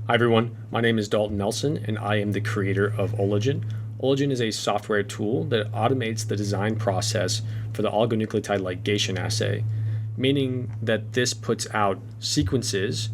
Hi everyone, my name is Dalton Nelson and I am the creator of OLAgen. OLAgen is a software tool that automates the design process for the oligonucleotide ligation assay, meaning that this puts out sequences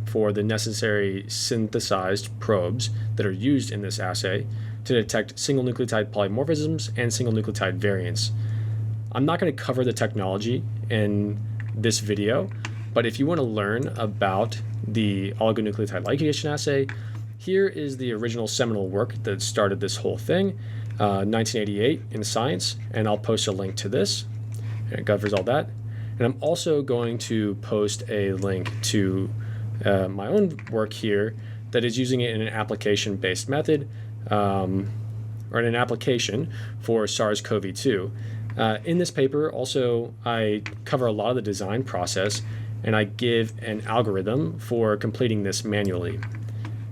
for the necessary synthesized probes that are used in this assay to detect single nucleotide polymorphisms and single nucleotide variants. I'm not going to cover the technology in this video, but if you want to learn about the oligonucleotide ligation assay, here is the original seminal work that started this whole thing, 1988 in Science, and I'll post a link to this, and it covers all that. And I'm also going to post a link to my own work here that is using it in an application-based method, or in an application for SARS-CoV-2. In this paper, also, I cover a lot of the design process, and I give an algorithm for completing this manually.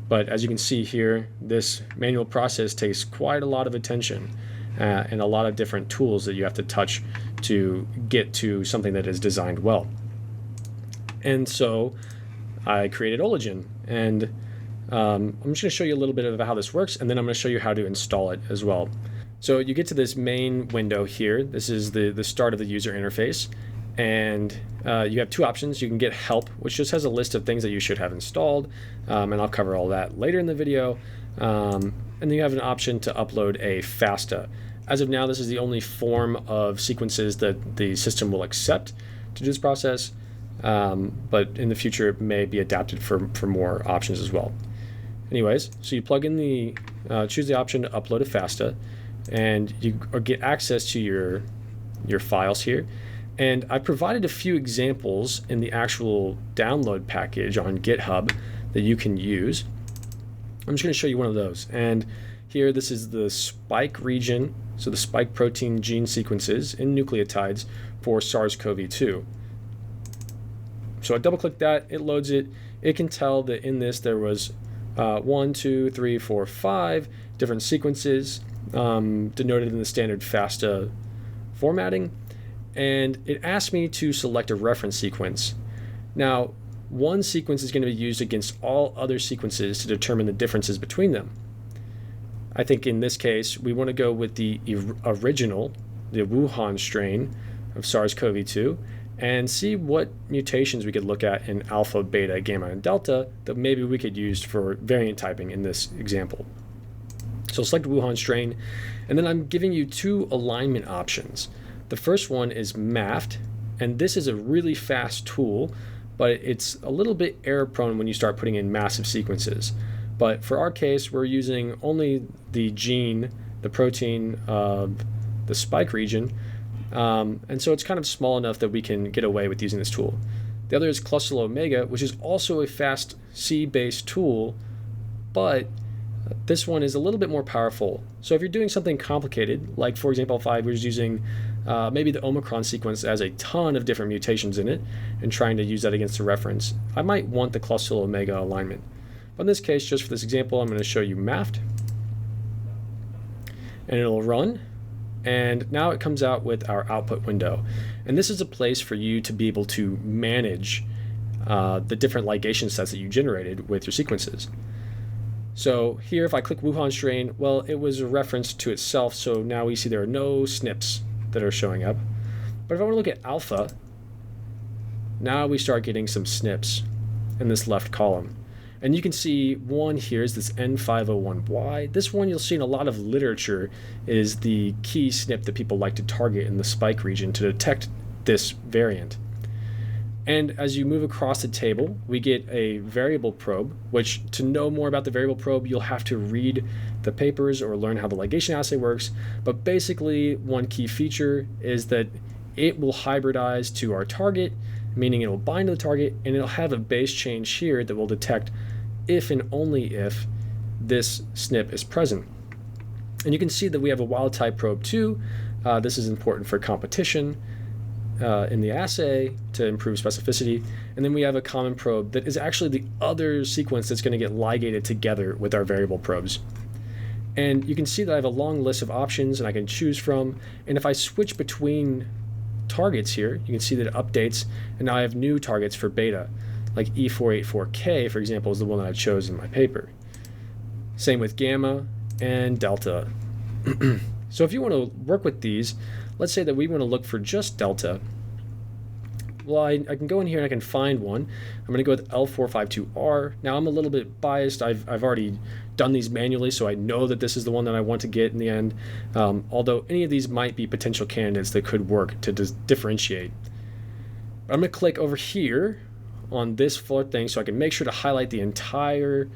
But as you can see here, this manual process takes quite a lot of attention and a lot of different tools that you have to touch to get to something that is designed well. And so I created OLAgen, and I'm just going to show you a little bit of how this works, and then I'm going to show you how to install it as well. So you get to this main window here. This is the start of the user interface. And you have two options. You can get help, which just has a list of things that you should have installed, and I'll cover all that later in the video. And then you have an option to upload a FASTA. As of now, this is the only form of sequences that the system will accept to do this process, but in the future it may be adapted for more options as well. Anyways, so you plug in choose the option to upload a FASTA, and you get access to your files here. And I provided a few examples in the actual download package on GitHub that you can use. I'm just going to show you one of those. And here, this is the spike region, so the spike protein gene sequences in nucleotides for SARS-CoV-2. So I double-click that, it loads it. It can tell that in this there was 1, 2, 3, 4, 5 different sequences denoted in the standard FASTA formatting. And it asked me to select a reference sequence. Now, one sequence is going to be used against all other sequences to determine the differences between them. I think in this case, we want to go with the original, the Wuhan strain of SARS-CoV-2, and see what mutations we could look at in alpha, beta, gamma, and delta that maybe we could use for variant typing in this example. So select Wuhan strain, and then I'm giving you two alignment options. The first one is MAFFT, and this is a really fast tool, but it's a little bit error prone when you start putting in massive sequences. But for our case, we're using only the gene, the protein of the spike region, and so it's kind of small enough that we can get away with using this tool. The other is Clustal Omega, which is also a fast C-based tool, but this one is a little bit more powerful. So if you're doing something complicated, like for example, if I was using maybe the Omicron sequence has a ton of different mutations in it and trying to use that against a reference, I might want the Clustal Omega alignment. But in this case, just for this example, I'm going to show you MAFFT, and it'll run. And now it comes out with our output window. And this is a place for you to be able to manage the different ligation sets that you generated with your sequences. So here, if I click Wuhan strain, well, it was a reference to itself, so now we see there are no SNPs that are showing up. But if I want to look at alpha, now we start getting some SNPs in this left column. And you can see one here is this N501Y. This one you'll see in a lot of literature is the key SNP that people like to target in the spike region to detect this variant. And as you move across the table, we get a variable probe, which to know more about the variable probe, you'll have to read the papers or learn how the ligation assay works. But basically, one key feature is that it will hybridize to our target, meaning it will bind to the target, and it'll have a base change here that will detect if and only if this SNP is present. And you can see that we have a wild type probe too. This is important for competition in the assay to improve specificity. And then we have a common probe that is actually the other sequence that's going to get ligated together with our variable probes. And you can see that I have a long list of options and I can choose from. And if I switch between targets here, you can see that it updates, and now I have new targets for beta. like E484K, for example, is the one that I chose in my paper. Same with gamma and delta. So if you want to work with these, let's say that we want to look for just delta. Well, I can go in here and I can find one. I'm going to go with L452R. Now I'm a little bit biased. I've already done these manually, so I know that this is the one that I want to get in the end. Although any of these might be potential candidates that could work to differentiate. I'm going to click over here on this full thing so I can make sure to highlight the entire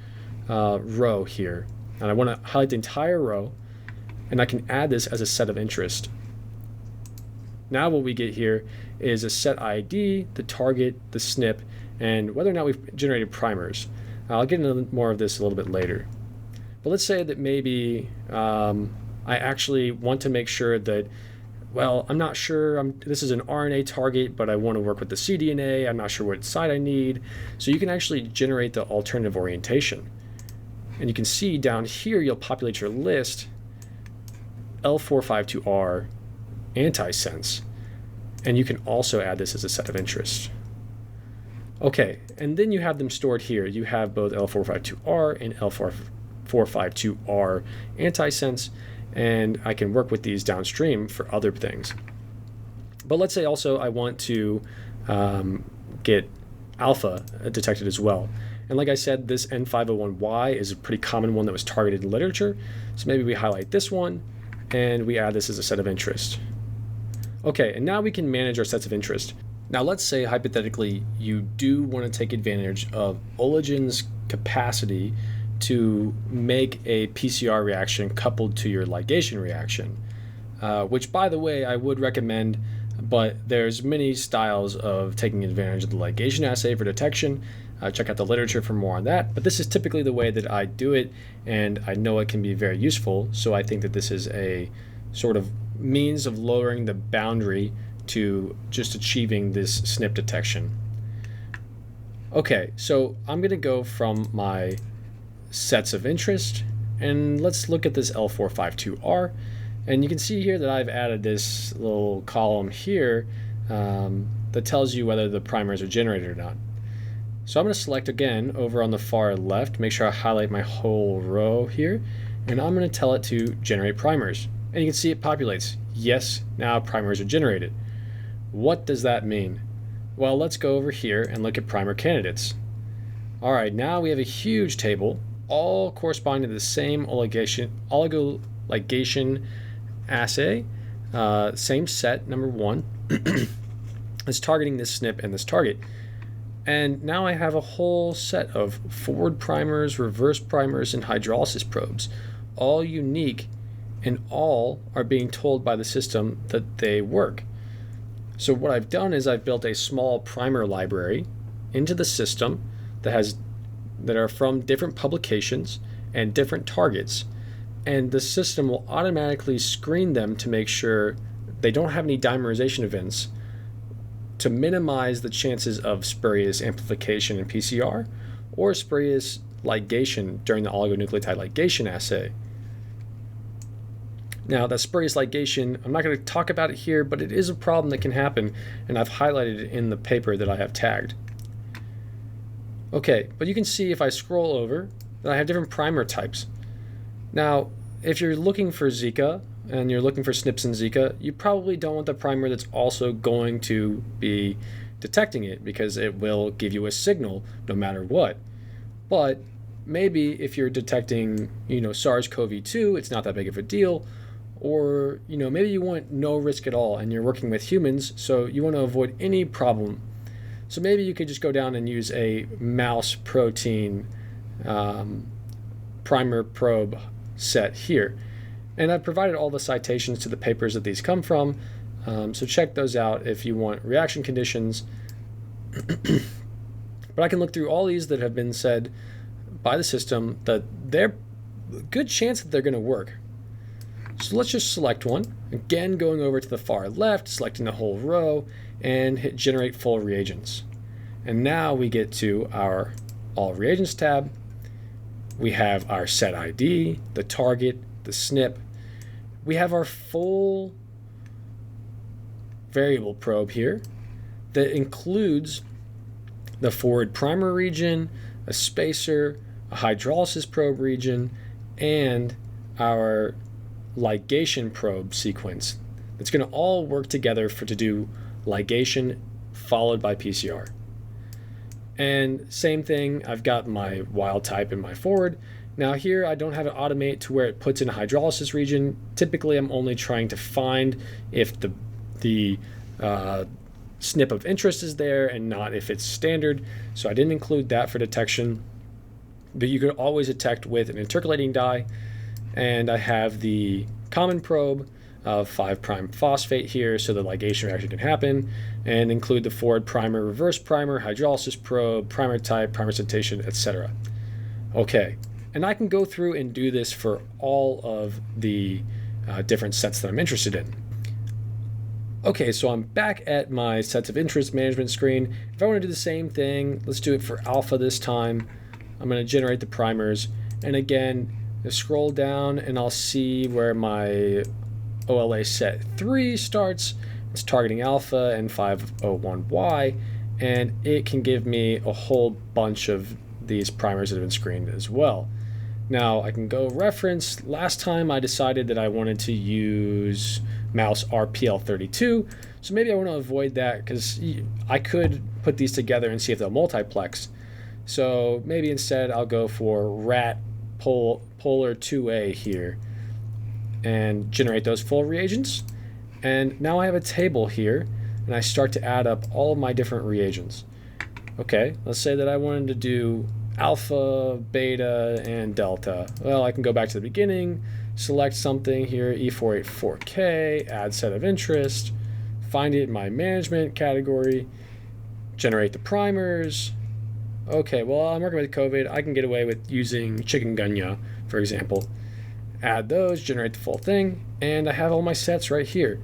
row here. And I want to highlight the entire row, and I can add this as a set of interest. Now what we get here is a set ID, the target, the SNP, and whether or not we've generated primers. I'll get into more of this a little bit later. But let's say that maybe I actually want to make sure that, well, I'm not sure, this is an RNA target, but I want to work with the cDNA. I'm not sure what site I need. So you can actually generate the alternative orientation. And you can see down here, you'll populate your list, L452R antisense. And you can also add this as a set of interest. Okay, and then you have them stored here. You have both L452R and L452R antisense, and I can work with these downstream for other things. But let's say also I want to get alpha detected as well. And like I said, this N501Y is a pretty common one that was targeted in literature. So maybe we highlight this one and we add this as a set of interest. Okay, and now we can manage our sets of interest. Now let's say hypothetically you do want to take advantage of OLAgen's capacity to make a PCR reaction coupled to your ligation reaction, which by the way I would recommend, but there's many styles of taking advantage of the ligation assay for detection. Check out the literature for more on that, but this is typically the way that I do it, and I know it can be very useful, so I think that this is a sort of means of lowering the boundary to just achieving this SNP detection. Okay, so I'm going to go from my sets of interest, and let's look at this L452R, and you can see here that I've added this little column here that tells you whether the primers are generated or not. So I'm going to select again over on the far left, make sure I highlight my whole row here, and I'm going to tell it to generate primers. And you can see it populates. Yes, now primers are generated. What does that mean? Well, let's go over here and look at primer candidates. All right, now we have a huge table, all corresponding to the same oligoligation assay, same set, number one, is targeting this SNP and this target. And now I have a whole set of forward primers, reverse primers, and hydrolysis probes, all unique, and all are being told by the system that they work. So what I've done is I've built a small primer library into the system that are from different publications and different targets, and the system will automatically screen them to make sure they don't have any dimerization events, to minimize the chances of spurious amplification in PCR or spurious ligation during the oligonucleotide ligation assay. Now, that spurious ligation, I'm not going to talk about it here, but it is a problem that can happen, and I've highlighted it in the paper that I have tagged. Okay, but you can see if I scroll over that I have different primer types. Now, if you're looking for Zika and you're looking for SNPs in Zika, you probably don't want the primer that's also going to be detecting it, because it will give you a signal no matter what. But maybe if you're detecting, SARS-CoV-2, it's not that big of a deal. Or, maybe you want no risk at all and you're working with humans, so you want to avoid any problem. So maybe you could just go down and use a mouse protein primer probe set here. And I've provided all the citations to the papers that these come from, so check those out if you want reaction conditions. But I can look through all these that have been said by the system that they're a good chance that they're going to work. So let's just select one. Again, going over to the far left, selecting the whole row, and hit Generate Full Reagents. And now we get to our All Reagents tab. We have our set ID, the target, the SNP. We have our full variable probe here that includes the forward primer region, a spacer, a hydrolysis probe region, and our ligation probe sequence. It's going to all work together to do ligation followed by PCR. And same thing, I've got my wild type in my forward. Now here I don't have it automate to where it puts in a hydrolysis region. Typically I'm only trying to find if the SNP of interest is there and not if it's standard. So I didn't include that for detection. But you could always detect with an intercalating dye. And I have the common probe of 5' phosphate here so the ligation reaction can happen, and include the forward primer, reverse primer, hydrolysis probe, primer type, primer citation, etc. Okay, and I can go through and do this for all of the different sets that I'm interested in. Okay, so I'm back at my sets of interest management screen. If I want to do the same thing, let's do it for alpha this time. I'm going to generate the primers, and again, scroll down and I'll see where my OLA set 3 starts. It's targeting alpha and 501Y, and it can give me a whole bunch of these primers that have been screened as well. Now I can go reference. Last time I decided that I wanted to use mouse RPL32, so maybe I want to avoid that because I could put these together and see if they'll multiplex. So maybe instead I'll go for rat polar 2A here and generate those full reagents. And now I have a table here and I start to add up all of my different reagents. Okay, let's say that I wanted to do alpha, beta, and delta. Well, I can go back to the beginning, select something here, E484K, add set of interest, find it in my management category, generate the primers. Okay, well, I'm working with COVID. I can get away with using chikungunya, for example. Add those, generate the full thing, and I have all my sets right here.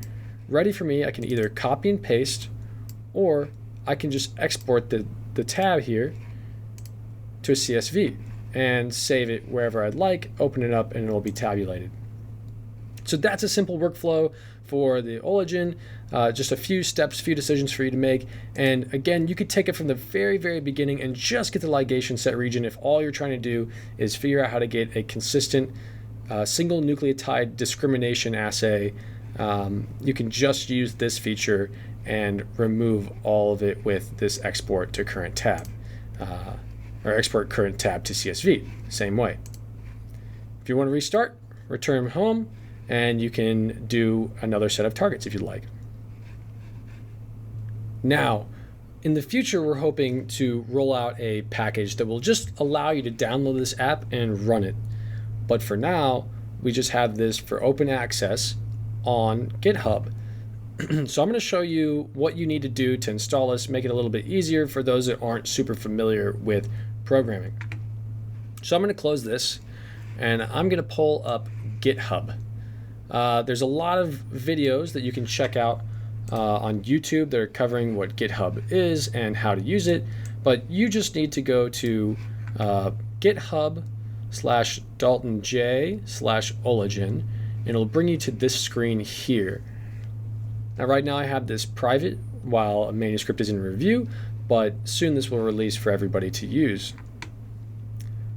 Ready for me. I can either copy and paste, or I can just export the tab here to a CSV and save it wherever I'd like, open it up, and it will be tabulated. So that's a simple workflow for the OLAgen. Just a few steps, few decisions for you to make. And again, you could take it from the very, very beginning and just get the ligation set region if all you're trying to do is figure out how to get a consistent single nucleotide discrimination assay. You can just use this feature and remove all of it with this export to current tab, or export current tab to CSV, same way. If you want to restart, return home, and you can do another set of targets if you'd like. Now, in the future, we're hoping to roll out a package that will just allow you to download this app and run it. But for now, we just have this for open access on GitHub. So I'm going to show you what you need to do to install this, make it a little bit easier for those that aren't super familiar with programming. So I'm going to close this, and I'm going to pull up GitHub. There's a lot of videos that you can check out on YouTube that are covering what GitHub is and how to use it, but you just need to go to github/daltonj/OLAgen, and it'll bring you to this screen here. Now right now I have this private while a manuscript is in review, but soon this will release for everybody to use.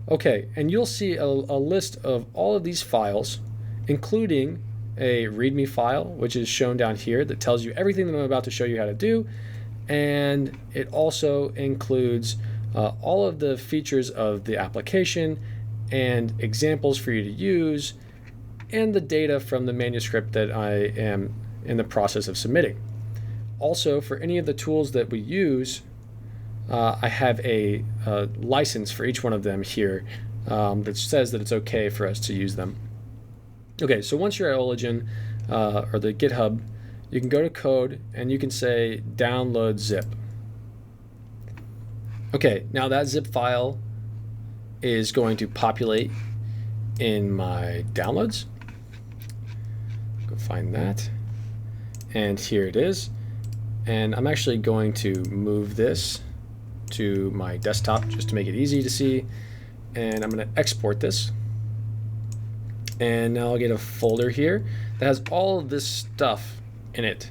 Okay, and you'll see a list of all of these files, including a README file, which is shown down here, that tells you everything that I'm about to show you how to do. And it also includes all of the features of the application and examples for you to use, and the data from the manuscript that I am in the process of submitting. Also, for any of the tools that we use, I have a license for each one of them here that says that it's okay for us to use them. Okay, so once you're at OLAgen or the GitHub, you can go to code and you can say download zip. Okay, now that zip file is going to populate in my downloads. Go find that. And here it is. And I'm actually going to move this to my desktop just to make it easy to see. And I'm going to export this. And now I'll get a folder here that has all of this stuff in it.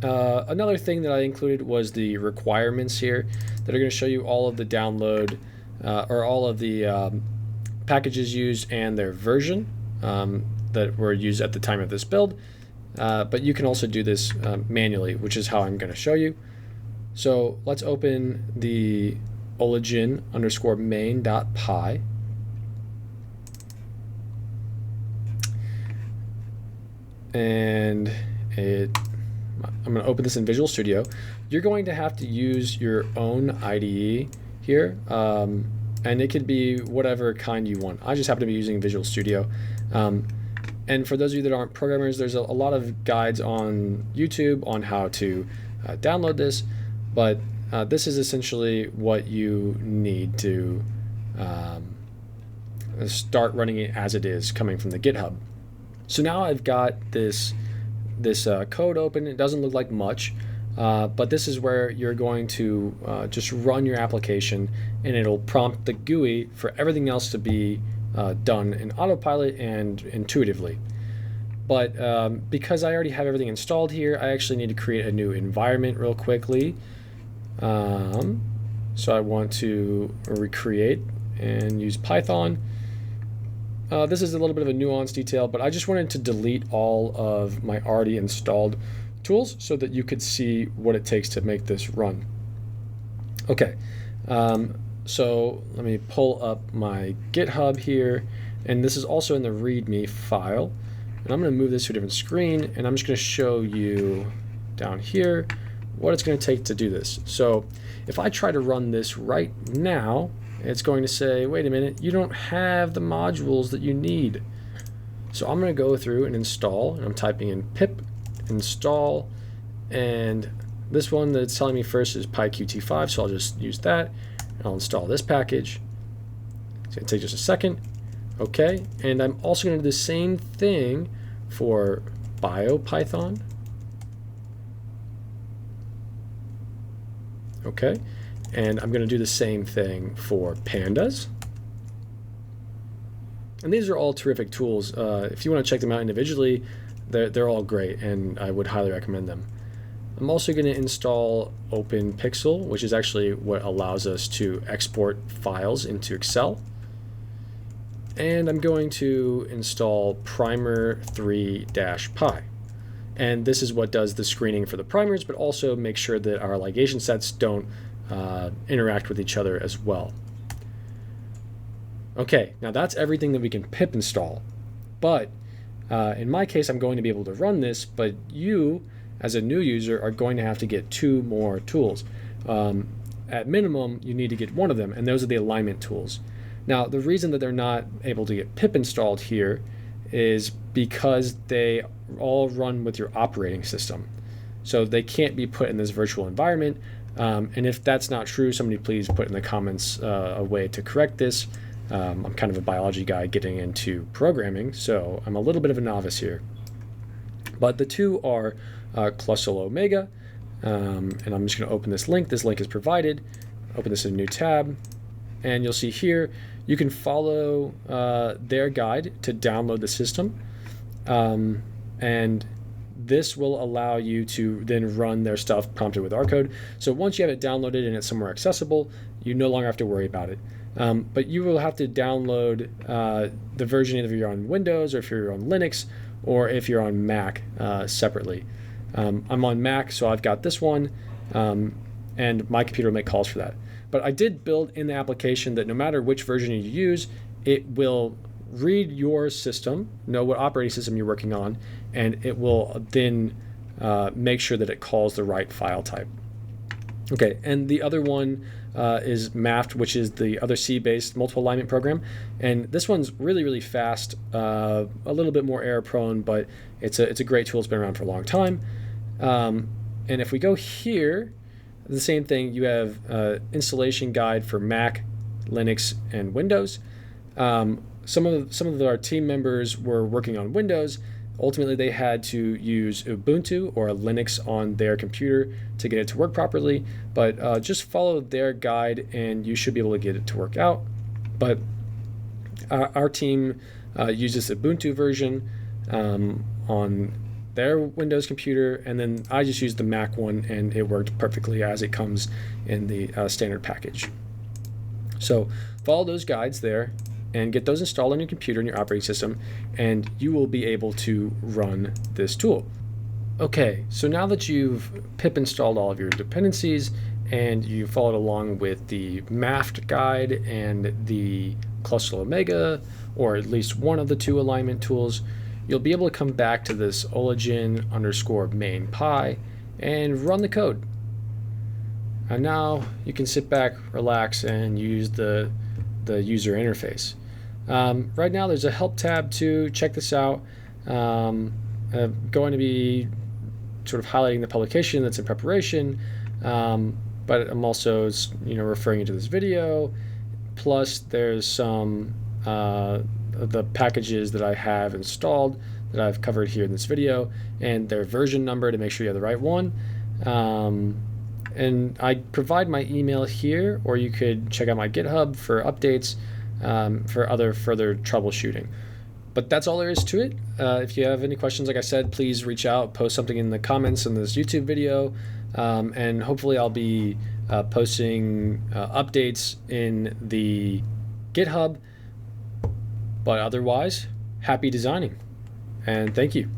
Another thing that I included was the requirements here that are going to show you all of the download or all of the packages used and their version that were used at the time of this build. But you can also do this manually, which is how I'm going to show you. So let's open the OLAgen_main.py. And I'm going to open this in Visual Studio. You're going to have to use your own IDE here, and it could be whatever kind you want. I just happen to be using Visual Studio. And for those of you that aren't programmers, there's a lot of guides on YouTube on how to download this, but this is essentially what you need to start running it as it is coming from the GitHub. So now I've got this code open. It doesn't look like much, but this is where you're going to just run your application, and it'll prompt the GUI for everything else to be done in autopilot and intuitively. But because I already have everything installed here, I actually need to create a new environment real quickly. So I want to recreate and use Python. This is a little bit of a nuanced detail, but I just wanted to delete all of my already installed tools so that you could see what it takes to make this run. Okay, so let me pull up my GitHub here, and this is also in the README file. And I'm going to move this to a different screen, and I'm just going to show you down here what it's going to take to do this. So if I try to run this right now, it's going to say, wait a minute, you don't have the modules that you need. So I'm going to go through and install, and I'm typing in pip install, and this one that it's telling me first is PyQt5, so I'll just use that, and I'll install this package. It's going to take just a second. Okay, and I'm also going to do the same thing for BioPython. Okay, and I'm going to do the same thing for Pandas. And these are all terrific tools. If you want to check them out individually, they're all great, and I would highly recommend them. I'm also going to install OpenPixel, which is actually what allows us to export files into Excel. And I'm going to install primer3-py. And this is what does the screening for the primers, but also make sure that our ligation sets don't interact with each other as well. Okay, now that's everything that we can pip install. But in my case, I'm going to be able to run this, but you, as a new user, are going to have to get 2 more tools. At minimum, you need to get one of them, and those are the alignment tools. Now, the reason that they're not able to get pip installed here is because they all run with your operating system. So they can't be put in this virtual environment. And if that's not true, somebody please put in the comments a way to correct this. I'm kind of a biology guy getting into programming, so I'm a little bit of a novice here. But the 2 are Clustal Omega, and I'm just going to open this link. This link is provided. Open this in a new tab, and you'll see here you can follow their guide to download the system, and this will allow you to then run their stuff prompted with our code. So once you have it downloaded and it's somewhere accessible, you no longer have to worry about it. But you will have to download the version either if you're on Windows or if you're on Linux or if you're on Mac separately. I'm on Mac, so I've got this one, and my computer will make calls for that. But I did build in the application that no matter which version you use, it will read your system, know what operating system you're working on, and it will then make sure that it calls the right file type. Okay, and the other one is MAFFT, which is the other C-based multiple alignment program. And this one's really, really fast, a little bit more error prone, but it's a great tool. It's been around for a long time. And if we go here, the same thing, you have installation guide for Mac, Linux, and Windows. Some of our team members were working on Windows. Ultimately, they had to use Ubuntu or Linux on their computer to get it to work properly, but just follow their guide and you should be able to get it to work out. But our team uses Ubuntu version on their Windows computer, and then I just used the Mac one, and it worked perfectly as it comes in the standard package. So follow those guides there and get those installed on your computer and your operating system, and you will be able to run this tool. Okay, so now that you've pip installed all of your dependencies and you followed along with the MAFFT guide and the Clustal Omega, or at least one of the two alignment tools, you'll be able to come back to this OLAgen _main_py and run the code. And now you can sit back, relax, and use the user interface. Right now there's a help tab too. Check this out. I'm going to be sort of highlighting the publication that's in preparation, but I'm also referring you to this video. Plus there's some the packages that I have installed that I've covered here in this video, and their version number to make sure you have the right one. And I provide my email here, or you could check out my GitHub for updates for other further troubleshooting. But that's all there is to it. If you have any questions, like I said, please reach out, post something in the comments in this YouTube video, and hopefully I'll be posting updates in the GitHub. But otherwise, happy designing, and thank you.